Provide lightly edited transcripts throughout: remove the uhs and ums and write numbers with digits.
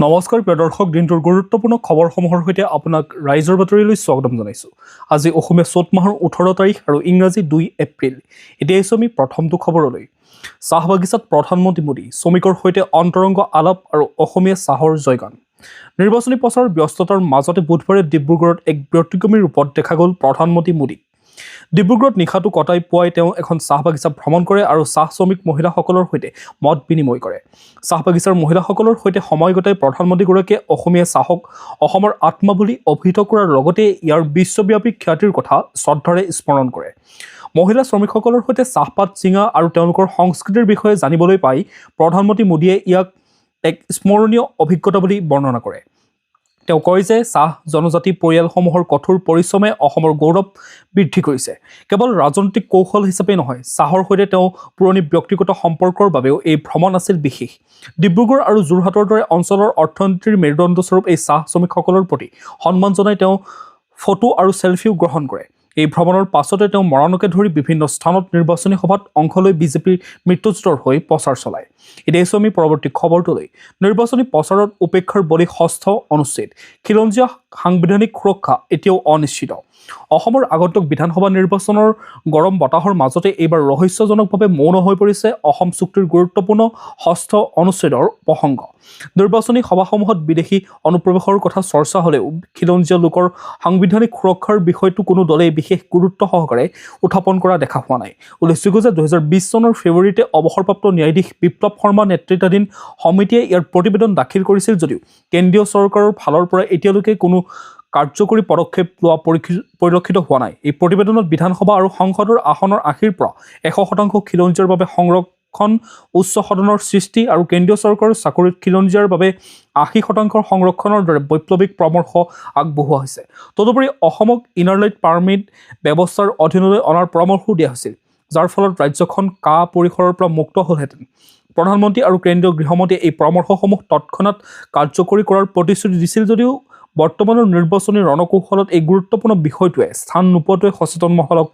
নমস্কাৰ প্ৰিয় দৰ্শক, দিনটোৰ গুৰুত্বপূৰ্ণ খবৰসমূহৰ সৈতে আপোনাক ৰাইজৰ বাতৰিলৈ স্বাগতম জনাইছোঁ। আজি অসমীয়া চ'ত মাহৰ 18 তাৰিখ আৰু ইংৰাজী 2 এপ্ৰিল। এতিয়া আহিছোঁ আমি প্ৰথমটো খবৰলৈ। চাহ বাগিচাত প্ৰধানমন্ত্ৰী মোদী, শ্ৰমিকৰ সৈতে অন্তৰংগ আলাপ আৰু অসমীয়া চাহৰ জয়গান। নিৰ্বাচনী প্ৰচাৰৰ ব্যস্ততাৰ মাজতে বুধবাৰে ডিব্ৰুগড়ত এক ব্যতিক্ৰমী ৰূপত দেখা গ'ল প্ৰধানমন্ত্ৰী মোদী। ডিব্ৰুগড়ত নিশাটো কটাই পুৱাই তেওঁ এখন চাহ বাগিচা ভ্ৰমণ কৰে আৰু চাহ শ্ৰমিক মহিলাসকলৰ সৈতে মত বিনিময় কৰে। চাহ বাগিচাৰ মহিলাসকলৰ সৈতে সময় কটাই প্ৰধানমন্ত্ৰীগৰাকীয়ে অসমীয়া চাহক অসমৰ আত্মা বুলি অভিহিত কৰাৰ লগতে ইয়াৰ বিশ্বব্যাপী খ্যাতিৰ কথা শ্ৰদ্ধাৰে স্মৰণ কৰে। মহিলা শ্ৰমিকসকলৰ সৈতে চাহপাত চিঙা আৰু তেওঁলোকৰ সংস্কৃতিৰ বিষয়ে জানিবলৈ পাই প্ৰধানমন্ত্ৰী মোদীয়ে ইয়াক এক স্মৰণীয় অভিজ্ঞতা বুলি বৰ্ণনা কৰে। তেওঁ কয় যে চাহ জনজাতি পৰিয়ালসমূহৰ কঠোৰ পৰিশ্ৰমে অসমৰ গৌৰৱ বৃদ্ধি কৰিছে। কেৱল ৰাজনৈতিক কৌশল হিচাপে নহয়, চাহৰ সৈতে তেওঁ পুৰণি ব্যক্তিগত সম্পৰ্কৰ বাবেও এই ভ্ৰমণ আছিল বিশেষ। ডিব্ৰুগড় আৰু যোৰহাটৰ দৰে অঞ্চলৰ অৰ্থনীতিৰ মেৰুদণ্ডস্বৰূপ এই চাহ শ্ৰমিকসকলৰ প্ৰতি সন্মান জনাই তেওঁ ফটো আৰু ছেলফিও গ্ৰহণ কৰে। এই ভ্ৰমণৰ পাছতে তেওঁ মৰাণকে ধৰি বিভিন্ন স্থানত নিৰ্বাচনী সভাত অংশ লৈ বিজেপিৰ মিত্ৰজোঁটৰ হৈ প্ৰচাৰ চলায়। এতিয়া আমি পৰৱৰ্তী খবৰটোলৈ। নিৰ্বাচনী প্ৰচাৰত উপেক্ষাৰ বলি ষষ্ঠ অনুচ্ছেদ, খিলঞ্জীয়া সাংবিধানিক সুৰক্ষা এতিয়াও অনিশ্চিত। অসমৰ আগন্তুক বিধানসভা নিৰ্বাচনৰ গৰম বতাহৰ মাজতে এইবাৰ ৰহস্যজনকভাৱে মৌন হৈ পৰিছে অসম চুক্তিৰ গুৰুত্বপূৰ্ণ ষষ্ঠ অনুচ্ছেদৰ প্ৰসংগ। নিৰ্বাচনী সভাসমূহত বিদেশী অনুপ্ৰৱেশৰ কথা চৰ্চা হ'লেও খিলঞ্জীয়া লোকৰ সাংবিধানিক সুৰক্ষাৰ বিষয়টো কোনো দলেই বিশেষ গুৰুত্ব সহকাৰে উত্থাপন কৰা দেখা হোৱা নাই। উল্লেখযোগ্য যে 2020 চনৰ ফেব্ৰুৱাৰীতে অৱসৰপ্ৰাপ্ত ন্যায়াধীশ বিপ্লৱ শৰ্মা নেতৃত্বাধীন সমিতিয়ে ইয়াৰ প্ৰতিবেদন দাখিল কৰিছিল যদিও কেন্দ্ৰীয় চৰকাৰৰ ফালৰ পৰা এতিয়ালৈকে কোনো কাৰ্যকৰী পদক্ষেপ লোৱা পৰিলক্ষিত হোৱা নাই। এই প্ৰতিবেদনত বিধানসভা আৰু সংসদৰ আসনৰ 80ৰ পৰা 100% খিলঞ্জীয়াৰ বাবে সংৰক্ষণ, উচ্চ সদনৰ সৃষ্টি আৰু কেন্দ্ৰীয় চৰকাৰৰ চাকৰিত খিলঞ্জীয়াৰ বাবে 80% সংৰক্ষণৰ দৰে বৈপ্লৱিক পৰামৰ্শ আগবঢ়োৱা হৈছে। তদুপৰি অসমক ইনাৰ লাইন পাৰ্মিট ব্যৱস্থাৰ অধীনলৈ অনাৰ পৰামৰ্শও দিয়া হৈছিল, যাৰ ফলত ৰাজ্যখন কা পৰিসৰৰ পৰা মুক্ত হ'লহেঁতেন। প্ৰধানমন্ত্ৰী আৰু কেন্দ্ৰীয় গৃহমন্ত্ৰীয়ে এই পৰামৰ্শসমূহ তৎক্ষণাত কাৰ্যকৰী কৰাৰ প্ৰতিশ্ৰুতি দিছিল যদিও বৰ্তমানৰ নিৰ্বাচনী ৰণকৌশলত এই গুৰুত্বপূৰ্ণ বিষয়টোৱে স্থান নোপোৱাটোৱে সচেতন মহলক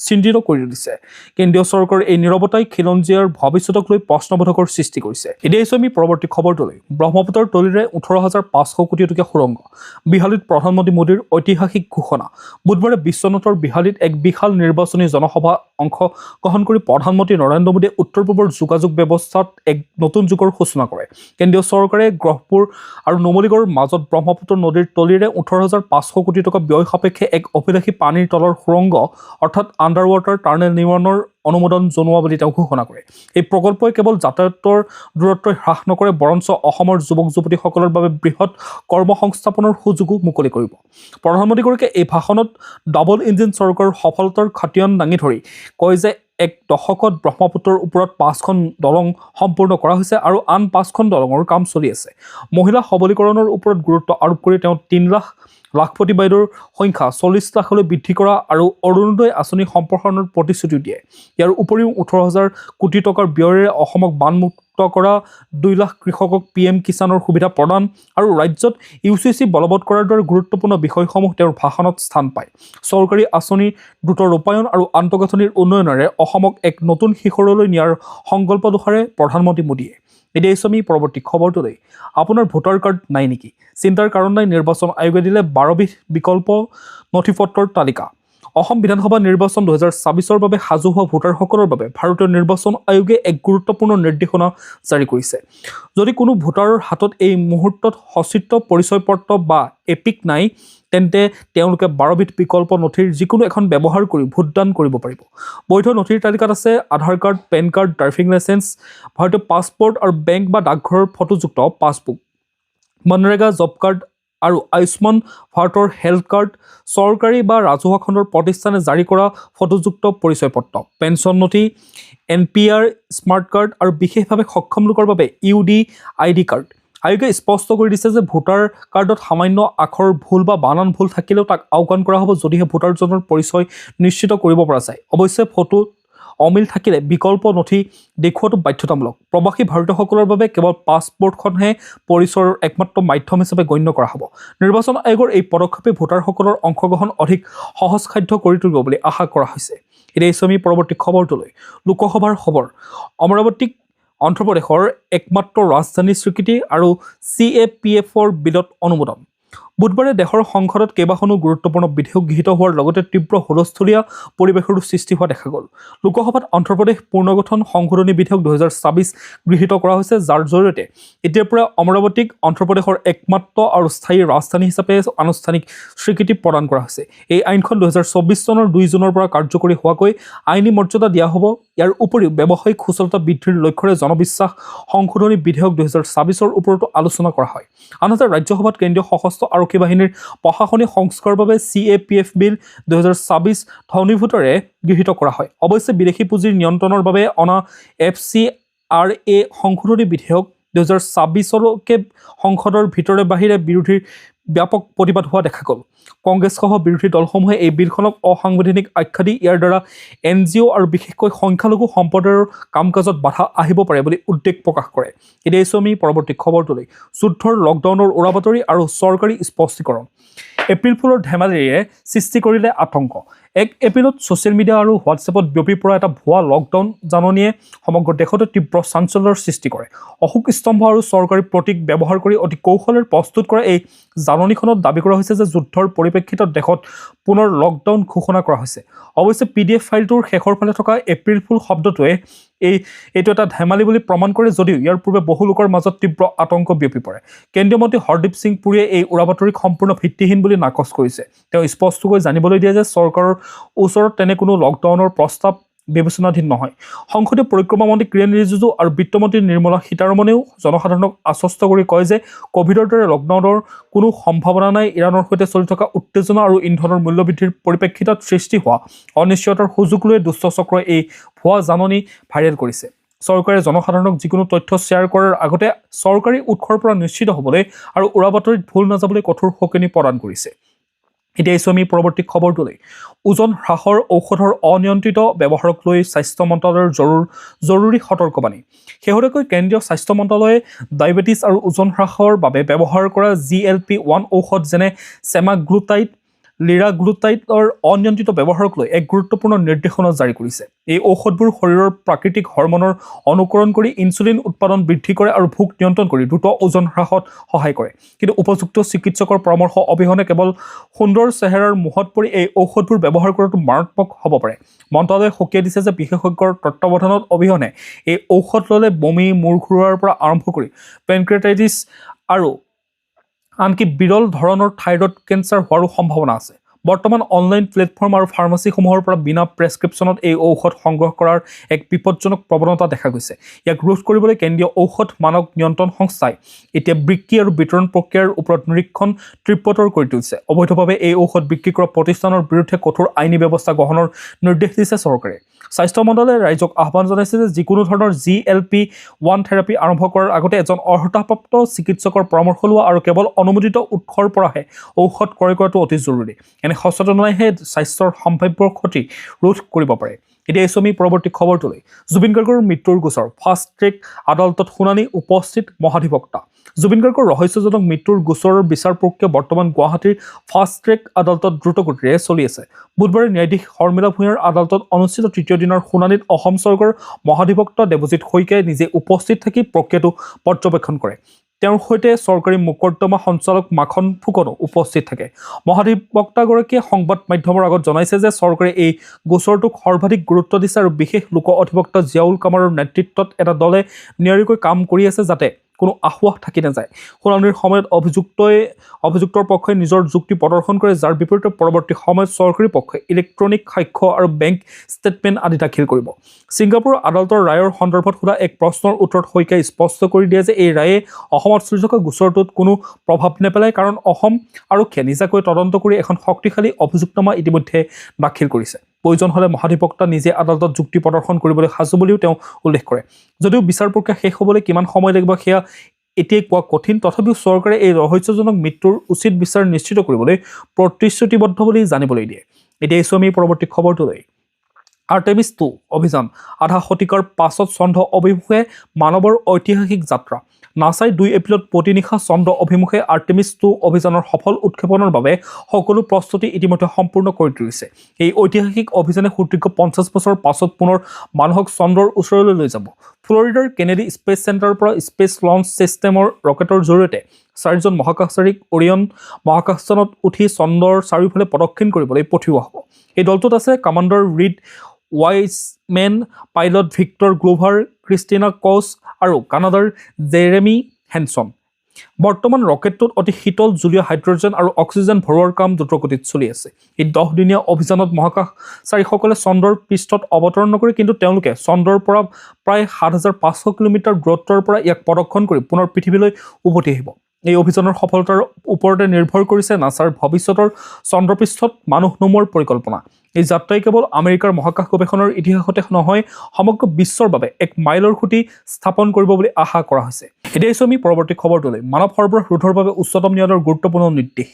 চিন্তিত কৰি তুলিছে। কেন্দ্ৰীয় চৰকাৰৰ এই নীৰৱতাই খিলঞ্জীয়াৰ ভৱিষ্যতক লৈ প্ৰশ্নবোধকৰ সৃষ্টি কৰিছে। এতিয়া আমি পৰৱৰ্তী খবৰটোলৈ। ব্ৰহ্মপুত্ৰৰ তলিৰে 18,500 কোটি টকীয়া সুৰংগ, বিহালীত প্ৰধানমন্ত্ৰী মোদীৰ ঐতিহাসিক ঘোষণা। বুধবাৰে বিশ্বনাথৰ বিহালীত এক বিশাল নিৰ্বাচনী জনসভা অংশগ্ৰহণ কৰি প্ৰধানমন্ত্ৰী নৰেন্দ্ৰ মোদীয়ে উত্তৰ পূবৰ যোগাযোগ ব্যৱস্থাত এক নতুন যুগৰ সূচনা কৰে। কেন্দ্ৰীয় চৰকাৰে গহপুৰ আৰু নুমলীগড়ৰ মাজত ব্ৰহ্মপুত্ৰ নদীৰ তলিৰে 18,500 কোটি টকা ব্যয় সাপেক্ষে এক অভিলাষী পানীৰ তলৰ সুৰংগ অৰ্থাৎ আণ্ডাৰ ৱাটাৰ টানেল নিৰ্মাণৰ অনুমোদন জনোৱা বুলি তেওঁ ঘোষণা কৰে। এই প্ৰকল্পই কেৱল যাতায়াতৰ দূৰত্ব হ্ৰাস নকৰে, বৰঞ্চ অসমৰ যুৱক যুৱতীসকলৰ বাবে বৃহৎ কৰ্মসংস্থাপনৰ সুযোগো মুকলি কৰিব। প্ৰধানমন্ত্ৰীগৰাকীয়ে এই ভাষণত ডাবল ইঞ্জিন চৰকাৰৰ সফলতাৰ খাতিয়ন দাঙি ধৰি কয় যে এক দশকত ব্ৰহ্মপুত্ৰৰ ওপৰত 5খন দলং সম্পূৰ্ণ কৰা হৈছে আৰু আন 5খন দলঙৰ কাম চলি আছে। মহিলা সবলীকৰণৰ ওপৰত গুৰুত্ব আৰোপ কৰি তেওঁ 3 লাখ লাখপতি বাইদেউৰ সংখ্যা 40 লাখলৈ বৃদ্ধি কৰা আৰু অৰুণোদয় আঁচনি সম্প্ৰসাৰণৰ প্ৰতিশ্ৰুতি দিয়ে। ইয়াৰ উপৰিও 18,000 কোটি টকাৰ ব্যয়েৰে অসমক বানমুক্ত কৰা, 2 লাখ কৃষকক PM কিষাণৰ সুবিধা প্ৰদান আৰু ৰাজ্যত UCC বলবৎ কৰাৰ দৰে গুৰুত্বপূৰ্ণ বিষয়সমূহ তেওঁৰ ভাষণত স্থান পায়। চৰকাৰী আঁচনি দ্ৰুত ৰূপায়ণ আৰু আন্তঃগাঁথনিৰ উন্নয়নেৰে অসমক এক নতুন শিখৰলৈ নিয়াৰ সংকল্প দোহাৰে প্ৰধানমন্ত্ৰী মোদীয়ে। এতিয়া আমি পৰৱৰ্তী খবৰটোলৈ। আপোনাৰ ভোটাৰ কাৰ্ড নাই নেকি? চিন্তাৰ কাৰণ নাই, নিৰ্বাচন আয়োগে দিলে 12বিধ বিকল্প নথিপত্ৰৰ তালিকা। অসম বিধানসভা নিৰ্বাচন 2024ৰ বাবে সাজু হোৱা ভোটাৰসকলৰ বাবে ভাৰতীয় নিৰ্বাচন আয়োগে এক গুৰুত্বপূৰ্ণ নিৰ্দেশনা জাৰি কৰিছে। যদি কোনো ভোটাৰৰ হাতত এই মুহূৰ্তত সচিত্ৰ পৰিচয় পত্ৰ বা এপিক নাই, তেন্তে তেওঁলোকে 12বিধ বিকল্প নথিৰ যিকোনো এখন ব্যৱহাৰ কৰি ভোটদান কৰিব পাৰিব। বৈধ নথিৰ তালিকাত আছে Aadhaar card, PAN card, driving licence, ভাৰতীয় পাছপোৰ্ট আৰু বেংক বা ডাকঘৰৰ ফটোযুক্ত পাছবুক, মনৰেগা জব কাৰ্ড আৰু আয়ুষ্মান ভাৰতৰ হেল্থ কাৰ্ড, চৰকাৰী বা ৰাজহুৱা খণ্ডৰ প্ৰতিষ্ঠানে জাৰি কৰা ফটোযুক্ত পৰিচয় পত্ৰ, পেঞ্চন নথি, NPR স্মাৰ্ট কাৰ্ড আৰু বিশেষভাৱে সক্ষম লোকৰ বাবে UD ID কাৰ্ড। আয়োগে স্পষ্ট কৰি দিছে যে ভোটাৰ কাৰ্ডত সামান্য আখৰ ভুল বা বানান ভুল থাকিলেও তাক আওকাণ কৰা হ'ব যদিহে ভোটাৰজনৰ পৰিচয় নিশ্চিত কৰিব পৰা যায়। অৱশ্যে ফটো অমিল থাকিলে বিকল্প নথি দেখুওৱাটো বাধ্যতামূলক। প্ৰৱাসী ভাৰতীয়সকলৰ বাবে কেৱল পাছপোৰ্টখনহে পৰিচয়ৰ একমাত্ৰ মাধ্যম হিচাপে গণ্য কৰা হ'ব। নিৰ্বাচন আয়োগৰ এই পদক্ষেপে ভোটাৰসকলৰ অংশগ্ৰহণ অধিক সহজসাধ্য কৰি তুলিব বুলি আশা কৰা হৈছে। এতিয়া আমি পৰৱৰ্তী খবৰটোলৈ। লোকসভাৰ খবৰ। অন্ধ্ৰপ্ৰদেশৰ একমাত্ৰ ৰাজধানী স্বীকৃতি আৰু CAPFৰ বিলত অনুমোদন। বুধবাৰে দেশৰ সংসদত কেইবাখনো গুৰুত্বপূৰ্ণ বিধেয়ক গৃহীত হোৱাৰ লগতে তীব্ৰ হুলস্থুলীয়া পৰিৱেশৰো সৃষ্টি হোৱা দেখা গ'ল। লোকসভাত অন্ধ্ৰপ্ৰদেশ পুনৰ্গঠন সংশোধনী বিধেয়ক 2024 গৃহীত কৰা হৈছে, যাৰ জৰিয়তে এতিয়াৰ পৰা অমৰাৱতীক অন্ধ্ৰপ্ৰদেশৰ একমাত্ৰ আৰু স্থায়ী ৰাজধানী হিচাপে আনুষ্ঠানিক স্বীকৃতি প্ৰদান কৰা হৈছে। এই আইনখন 2024 চনৰ 2 জুনৰ পৰা কাৰ্যকৰী হোৱাকৈ আইনী মৰ্যাদা দিয়া হ'ব। ইয়াৰ উপৰিও ব্যৱসায়িক সুচলতা বৃদ্ধিৰ লক্ষ্যৰে জনবিশ্বাস সংশোধনী বিধেয়ক 2024ৰ ওপৰতো আলোচনা কৰা হয়। আনহাতে ৰাজ্যসভাত কেন্দ্ৰীয় সশস্ত্ৰ আৰক্ষী বাহিনীৰ প্ৰশাসনিক সংস্কাৰৰ বাবে CAPF বিল 2024 ধ্বনিভোটেৰে গৃহীত কৰা হয়। অৱশ্যে বিদেশী পুঁজিৰ নিয়ন্ত্ৰণৰ বাবে অনা FCRA সংশোধনী বিধেয়ক 2024লৈকে সংসদৰ ভিতৰে বাহিৰে বিৰোধীৰ ব্যাপক প্ৰতিবাদ হোৱা দেখা গ'ল। কংগ্ৰেছসহ বিৰোধী দলসমূহে এই বিলখনক অসাংবিধানিক আখ্যা দি ইয়াৰ দ্বাৰা NGO আৰু বিশেষকৈ সংখ্যালঘু সম্প্ৰদায়ৰ কাম কাজত বাধা আহিব পাৰে বুলি উদ্বেগ প্ৰকাশ কৰে। এতিয়া আমি পৰৱৰ্তী খবৰটোলৈ। যুদ্ধৰ লকডাউনৰ উৰাবাতৰি আৰু চৰকাৰী স্পষ্টীকৰণ। এপ্ৰিল ফুলৰ ধেমালিৰে সৃষ্টি কৰিলে আতংক। 1 এপ্ৰিলত ছ'চিয়েল মিডিয়া আৰু হোৱাটছএপত বিয়পি পৰা এটা ভুৱা লকডাউন জাননীয়ে সমগ্ৰ দেশতে তীব্ৰ চাঞ্চল্যৰ সৃষ্টি কৰে। অশোক স্তম্ভ আৰু চৰকাৰী প্ৰতীক ব্যৱহাৰ কৰি অতি কৌশলেৰে প্ৰস্তুত কৰা এই জাননীখনত দাবী কৰা হৈছে যে যুদ্ধৰ পৰিপ্ৰেক্ষিতত দেশত পুনৰ লকডাউন ঘোষণা কৰা হৈছে। অৱশ্যে PDF ফাইলটোৰ শেষৰ ফালে থকা এপ্ৰিল ফুল শব্দটোৱে এইটো এটা ধেমালি বুলি প্ৰমাণ কৰে, যদিও ইয়াৰ পূৰ্বে বহু লোকৰ মাজত তীব্ৰ আতংক বিয়পি পৰে। কেন্দ্ৰীয় মন্ত্ৰী হৰদীপ সিং পুৰীয়ে এই উৰাবাতৰিক সম্পূৰ্ণ ভিত্তিহীন বুলি নাকচ কৰিছে। তেওঁ স্পষ্টকৈ জানিবলৈ দিয়ে যে চৰকাৰৰ ওচৰত তেনে কোনো লকডাউনৰ প্ৰস্তাৱ বিবেচনাধীন নহয়। সংসদীয় পৰিক্ৰমা মন্ত্ৰী কিৰেণ ৰিজিজু আৰু বিত্তমন্ত্ৰী নিৰ্মলা সীতাৰমণেও জনসাধাৰণক আশ্বস্ত কৰি কয় যে ক'ভিডৰ দৰে লকডাউনৰ কোনো সম্ভাৱনা নাই। ইৰাণৰ সৈতে চলি থকা উত্তেজনা আৰু ইন্ধনৰ মূল্যবৃদ্ধিৰ পৰিপ্ৰেক্ষিতত সৃষ্টি হোৱা অনিশ্চয়তাৰ সুযোগ লৈ দুষ্ট চক্ৰই এই ভুৱা জাননী ভাইৰেল কৰিছে। চৰকাৰে জনসাধাৰণক যিকোনো তথ্য শ্বেয়াৰ কৰাৰ আগতে চৰকাৰী উৎসৰ পৰা নিশ্চিত হ'বলৈ আৰু উৰাবাতৰিত ভুল নাযাবলৈ কঠোৰ সকিনি প্ৰদান কৰিছে। এতিয়া আমি পৰৱৰ্তী খবৰটোলৈ। ওজন হ্ৰাসৰ ঔষধৰ অনিয়ন্ত্ৰিত ব্যৱহাৰক লৈ স্বাস্থ্য মন্ত্ৰালয়ৰ জৰুৰী সতৰ্কবাণী। শেহতীয়াকৈ কেন্দ্ৰীয় স্বাস্থ্য মন্ত্ৰালয়ে ডায়েবেটিছ আৰু ওজন হ্ৰাসৰ বাবে ব্যৱহাৰ কৰা GLP-1 ঔষধ যেনে চেমাগ্লুটাইড, লিৰাগ্লুটাইডৰ অনিয়ন্ত্ৰিত ব্যৱহাৰক লৈ এক গুৰুত্বপূৰ্ণ নিৰ্দেশনা জাৰি কৰিছে। এই ঔষধবোৰ শৰীৰৰ প্ৰাকৃতিক হৰমনৰ অনুকৰণ কৰি ইনচুলিন উৎপাদন বৃদ্ধি কৰে আৰু ভোক নিয়ন্ত্ৰণ কৰি দ্ৰুত ওজন হ্ৰাসত সহায় কৰে। কিন্তু উপযুক্ত চিকিৎসকৰ পৰামৰ্শ অবিহনে কেৱল সুন্দৰ চেহেৰাৰ মুখত পৰি এই ঔষধবোৰ ব্যৱহাৰ কৰাটো মাৰাত্মক হ'ব পাৰে। মন্ত্ৰালয়ে সকীয়াই দিছে যে বিশেষজ্ঞৰ তত্ত্বাৱধানত অবিহনে এই ঔষধ ল'লে বমি, মূৰ ঘূৰোৱাৰ পৰা আৰম্ভ কৰি পেনক্ৰিয়াটাইটিছ আৰু আনকি বিৰল ধৰণৰ থাইৰয়ড কেঞ্চাৰ হোৱাৰো সম্ভাৱনা আছে। বৰ্তমান অনলাইন প্লেটফৰ্ম আৰু ফাৰ্মাচীসমূহৰ পৰা বিনা প্ৰেছক্ৰিপশ্যনত এই ঔষধ সংগ্ৰহ কৰাৰ এক বিপদজনক প্ৰৱণতা দেখা গৈছে। ইয়াক ৰোধ কৰিবলৈ কেন্দ্ৰীয় ঔষধ মানক নিয়ন্ত্ৰণ সংস্থাই এতিয়া বিক্ৰী আৰু বিতৰণ প্ৰক্ৰিয়াৰ ওপৰত নিৰীক্ষণ তীব্ৰতৰ কৰি তুলিছে। অবৈধভাৱে এই ঔষধ বিক্ৰী কৰা প্ৰতিষ্ঠানৰ বিৰুদ্ধে কঠোৰ আইনী ব্যৱস্থা গ্ৰহণৰ নিৰ্দেশ দিছে চৰকাৰে। স্বাস্থ্য মন্ত্ৰালয়ে ৰাইজক আহ্বান জনাইছে যে যিকোনো ধৰণৰ GLP-1 থেৰাপি আৰম্ভ কৰাৰ আগতে এজন অৰ্হতাপ্ৰাপ্ত চিকিৎসকৰ পৰামৰ্শ লোৱা আৰু কেৱল অনুমোদিত উৎসৰ পৰাহে ঔষধ ক্ৰয় কৰাটো অতি জৰুৰী। এনে সচেতনতাইহে স্বাস্থ্যৰ সম্ভাৱ্য ক্ষতি ৰোধ কৰিব পাৰে। এতিয়া আমি পৰৱৰ্তী খবৰটোলৈ। জুবিন গাৰ্গৰ মৃত্যুৰ গোচৰ ফাষ্ট ট্ৰেক আদালতত শুনানি, উপস্থিত মহাধিবক্তা। জুবিন গাৰ্গৰ ৰহস্যজনক মৃত্যুৰ গোচৰৰ বিচাৰ প্ৰক্ৰিয়া বৰ্তমান গুৱাহাটীৰ ফাষ্ট ট্ৰেক আদালতত দ্ৰুতগতিৰে চলি আছে। বুধবাৰে ন্যায়াধীশ শৰ্মিলা ভূঞাৰ আদালতত অনুষ্ঠিত তৃতীয় দিনৰ শুনানিত অসম চৰকাৰৰ মহাধিবক্তা দেৱজিৎ শইকীয়াই নিজে উপস্থিত থাকি প্ৰক্ৰিয়াটো পৰ্যবেক্ষণ কৰে। তেওঁৰ সৈতে চৰকাৰী মোকৰ্দমা সঞ্চালক মাখন ফুকনো উপস্থিত থাকে। মহাধিবক্তাগৰাকীয়ে সংবাদ মাধ্যমৰ আগত জনাইছে যে চৰকাৰে এই গোচৰটোক সৰ্বাধিক গুৰুত্ব দিছে আৰু বিশেষ লোক অধিবক্তা জিয়াউল কামাৰৰ নেতৃত্বত এটা দলে নিয়াৰিকৈ কাম কৰি আছে যাতে কোনো আহ্বাস থাকি নাযায়। শুনানিৰ সময়ত অভিযুক্তৰ পক্ষই নিজৰ যুক্তি প্ৰদৰ্শন কৰে, যাৰ বিপৰীতে পৰৱৰ্তী সময়ত চৰকাৰী পক্ষই ইলেক্ট্ৰনিক সাক্ষ্য আৰু বেংক ষ্টেটমেণ্ট আদি দাখিল কৰিব। ছিংগাপুৰ আদালতৰ ৰায়ৰ সন্দৰ্ভত সোধা এক প্ৰশ্নৰ উত্তৰত শইকীয়াই স্পষ্ট কৰি দিয়ে যে এই ৰায়ে অসমত চলি থকা গোচৰটোত কোনো প্ৰভাৱ নেপেলায়, কাৰণ অসম আৰক্ষীয়ে নিজাকৈ তদন্ত কৰি এখন শক্তিশালী অভিযোগনামা ইতিমধ্যে দাখিল কৰিছে। প্ৰয়োজন হ'লে মহাধিবক্তা নিজে আদালতত যুক্তি প্ৰদৰ্শন কৰিবলৈ সাজু বুলিও তেওঁ উল্লেখ কৰে। যদিও বিচাৰ প্ৰক্ৰিয়া শেষ হ'বলৈ কিমান সময় লাগিব সেয়া এতিয়াই কোৱা কঠিন, তথাপিও চৰকাৰে এই ৰহস্যজনক মৃত্যুৰ উচিত বিচাৰ নিশ্চিত কৰিবলৈ প্ৰতিশ্ৰুতিবদ্ধ বুলি জানিবলৈ দিয়ে। এতিয়া আমি পৰৱৰ্তী খবৰটোলৈ। আৰ্টেমিছ 2 অভিযান আধা শতিকাৰ পাছত চন্দ্ৰ অভিমুখে মানৱৰ ঐতিহাসিক যাত্ৰা। নাছাই 2 এপ্ৰিলত প্ৰতিনিশা চন্দ্ৰ অভিমুখে আৰ্টেমিছ 2 অভিযানৰ সফল উৎক্ষেপণৰ বাবে সকলো প্ৰস্তুতি ইতিমধ্যে সম্পূৰ্ণ কৰি তুলিছে। এই ঐতিহাসিক অভিযানে সুদীৰ্ঘ 50 বছৰ পাছত পুনৰ মানুহক চন্দ্ৰৰ ওচৰলৈ লৈ যাব। ফ্লৰিডাৰ কেনেডি স্পেচ চেণ্টাৰৰ পৰা স্পেচ লঞ্চ ছিষ্টেমৰ ৰকেটৰ জৰিয়তে 4জন মহাকাশচাৰীক অৰিয়ন মহাকাশযানত উঠি চন্দ্ৰৰ চাৰিওফালে প্ৰদক্ষিণ কৰিবলৈ পঠিওৱা হ'ব। এই দলটোত আছে commander Reid Wiseman, pilot Victor Glover, Christina Koch আৰু কানাডাৰ জেৰেমি হেনছন। বৰ্তমান ৰকেটটোত অতি শীতল জুলীয় হাইড্ৰজেন আৰু অক্সিজেন ভৰোৱাৰ কাম দ্ৰুতগতিত চলি আছে। এই 10-দিনীয়া অভিযানত মহাকাশচাৰীসকলে চন্দ্ৰৰ পৃষ্ঠত অৱতৰণ নকৰে, কিন্তু তেওঁলোকে চন্দ্ৰৰ পৰা প্ৰায় 7,500 কিলোমিটাৰ দূৰত্বৰ পৰা ইয়াক প্ৰদক্ষিণ কৰি পুনৰ পৃথিৱীলৈ উভতি আহিব। এই অভিযানৰ সফলতাৰ ওপৰতে নিৰ্ভৰ কৰিছে নাছাৰ ভৱিষ্যতৰ চন্দ্ৰপৃষ্ঠত মানুহ নমোৱাৰ পৰিকল্পনা। এই যাত্ৰাই কেৱল আমেৰিকাৰ মহাকাশ গৱেষণাৰ ইতিহাসতে নহয়, সমগ্ৰ বিশ্বৰ বাবে এক মাইলৰ খুঁটি স্থাপন কৰিব বুলি আশা কৰা হৈছে। এতিয়া আমি পৰৱৰ্তী খবৰটোলৈ। মানৱ সৰবৰাহ ৰোধৰ বাবে উচ্চতম ন্যায়ালয়ৰ গুৰুত্বপূৰ্ণ নিৰ্দেশ।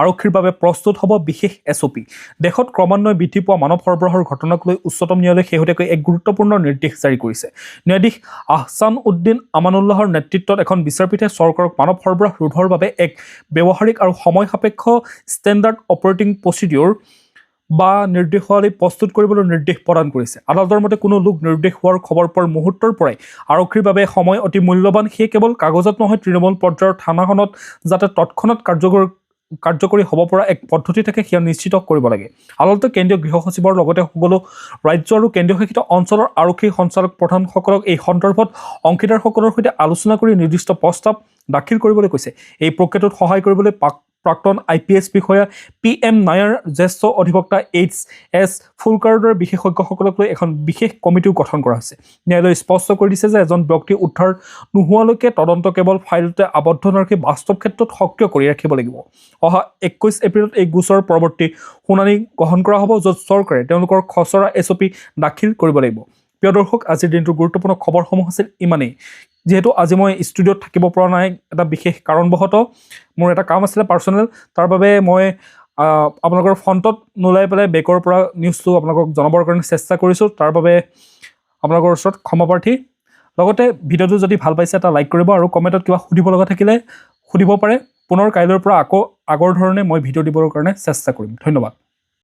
আৰক্ষীৰ বাবে প্ৰস্তুত হ'ব বিশেষ SOP। দেশত ক্ৰমান্বয়ে বৃদ্ধি পোৱা মানৱ সৰবৰাহৰ ঘটনাক লৈ উচ্চতম ন্যায়ালয়ে শেহতীয়াকৈ এক গুৰুত্বপূৰ্ণ নিৰ্দেশ জাৰি কৰিছে। ন্যায়াধীশ আহছান উদ্দিন আমানুল্লাহৰ নেতৃত্বত এখন বিচাৰপীঠে চৰকাৰক মানৱ সৰবৰাহ ৰোধৰ বাবে এক ব্যৱহাৰিক আৰু সময় সাপেক্ষ ষ্টেণ্ডাৰ্ড অপাৰেটিং প্ৰচিডিউৰ বা নিৰ্দেশাৱলী প্ৰস্তুত কৰিবলৈ নিৰ্দেশ প্ৰদান কৰিছে। আদালতৰ মতে কোনো লোক নিৰ্দেশ হোৱাৰ খবৰ পোৱাৰ মুহূৰ্তৰ পৰাই আৰক্ষীৰ বাবে সময় অতি মূল্যৱান। সেয়ে কেৱল কাগজত নহয়, তৃণমূল পৰ্যায়ৰ থানাখনত যাতে তৎক্ষণাৎ কাৰ্যকৰী হ'ব পৰা এক পদ্ধতি থাকে সেয়া নিশ্চিত কৰিব লাগে। আদালতে কেন্দ্ৰীয় গৃহ সচিবৰ লগতে সকলো ৰাজ্য আৰু কেন্দ্ৰীয় শাসিত অঞ্চলৰ আৰক্ষী সঞ্চালক প্ৰধানসকলক এই সন্দৰ্ভত অংশীদাৰসকলৰ সৈতে আলোচনা কৰি নিৰ্দিষ্ট প্ৰস্তাৱ দাখিল কৰিবলৈ কৈছে। এই প্ৰক্ৰিয়াটোত সহায় কৰিবলৈ প্ৰাক্তন IPS বিষয়া PM নায়াৰ, জ্যেষ্ঠ অধিবক্তা HS ফুলকাৰৰ দৰে বিশেষজ্ঞসকলক লৈ এখন বিশেষ কমিটিও গঠন কৰা হৈছে। ন্যায়ালয়ে স্পষ্ট কৰি দিছে যে এজন ব্যক্তি উদ্ধাৰ নোহোৱালৈকে তদন্ত কেৱল ফাইলতে আবদ্ধ নাৰাখি বাস্তৱ ক্ষেত্ৰত সক্ৰিয় কৰি ৰাখিব লাগিব। অহা 21 এপ্ৰিলত এই গোচৰৰ পৰৱৰ্তী শুনানি গ্ৰহণ কৰা হ'ব, য'ত চৰকাৰে তেওঁলোকৰ খচৰা SOP দাখিল কৰিব লাগিব। প্ৰিয় দৰ্শক, আজিৰ দিনটোৰ গুৰুত্বপূৰ্ণ খবৰসমূহ আছিল ইমানেই। যিহেতু আজি মই ষ্টুডিঅ'ত থাকিব পৰা নাই এটা বিশেষ কাৰণবশতঃ মোৰ এটা কাম আছিলে পাৰ্চনেল, তাৰ বাবে মই আপোনালোকৰ ফ্ৰণ্টত নোলাই পেলাই বেকৰ পৰা নিউজটো আপোনালোকক জনাবৰ কাৰণে চেষ্টা কৰিছোঁ। তাৰ বাবে আপোনালোকৰ ওচৰত ক্ষমাপ্ৰাৰ্থী। লগতে ভিডিঅ'টো যদি ভাল পাইছে এটা লাইক কৰিব আৰু কমেণ্টত কিবা সুধিব লগা থাকিলে সুধিব পাৰে। পুনৰ কাইলৈৰ পৰা আকৌ আগৰ ধৰণে মই ভিডিঅ' দিবৰ কাৰণে চেষ্টা কৰিম। ধন্যবাদ।